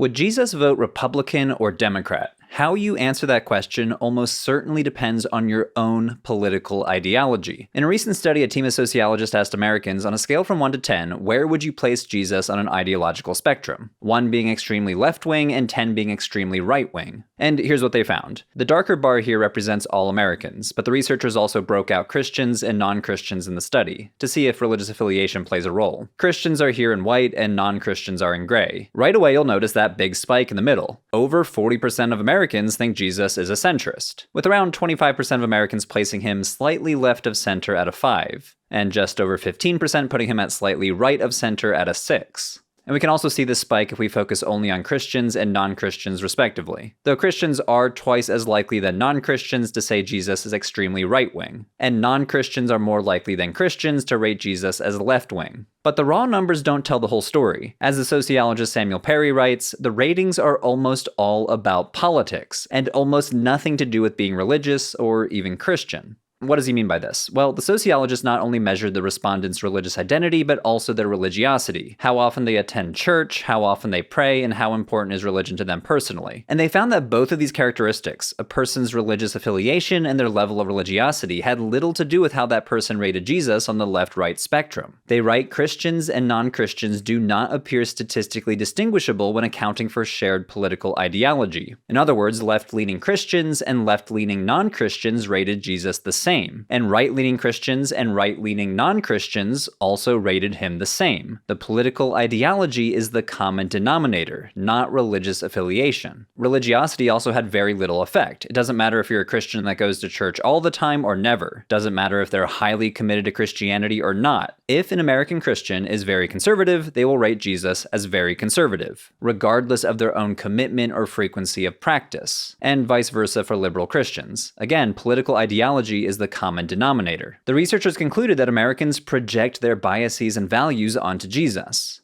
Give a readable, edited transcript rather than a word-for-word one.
Would Jesus vote Republican or Democrat? How you answer that question almost certainly depends on your own political ideology. In a recent study, a team of sociologists asked Americans, on a scale from 1 to 10, where would you place Jesus on an ideological spectrum? 1 being extremely left-wing and 10 being extremely right-wing. And here's what they found. The darker bar here represents all Americans, but the researchers also broke out Christians and non-Christians in the study, to see if religious affiliation plays a role. Christians are here in white and non-Christians are in gray. Right away you'll notice that big spike in the middle. Over 40% of Americans think Jesus is a centrist, with around 25% of Americans placing him slightly left of center at a 5, and just over 15% putting him at slightly right of center at a 6. And we can also see this spike if we focus only on Christians and non-Christians respectively, though Christians are twice as likely than non-Christians to say Jesus is extremely right-wing, and non-Christians are more likely than Christians to rate Jesus as left-wing. But the raw numbers don't tell the whole story. As the sociologist Samuel Perry writes, the ratings are almost all about politics, and almost nothing to do with being religious or even Christian. What does he mean by this? Well, the sociologist not only measured the respondents' religious identity, but also their religiosity, how often they attend church, how often they pray, and how important is religion to them personally. And they found that both of these characteristics, a person's religious affiliation and their level of religiosity, had little to do with how that person rated Jesus on the left-right spectrum. They write Christians and non-Christians do not appear statistically distinguishable when accounting for shared political ideology. In other words, left-leaning Christians and left-leaning non-Christians rated Jesus the same. And right-leaning Christians and right-leaning non-Christians also rated him the same. The political ideology is the common denominator, not religious affiliation. Religiosity also had very little effect. It doesn't matter if you're a Christian that goes to church all the time or never. Doesn't matter if they're highly committed to Christianity or not. If an American Christian is very conservative, they will rate Jesus as very conservative, regardless of their own commitment or frequency of practice. And vice versa for liberal Christians. Again, political ideology is the common denominator. The researchers concluded that Americans project their biases and values onto Jesus.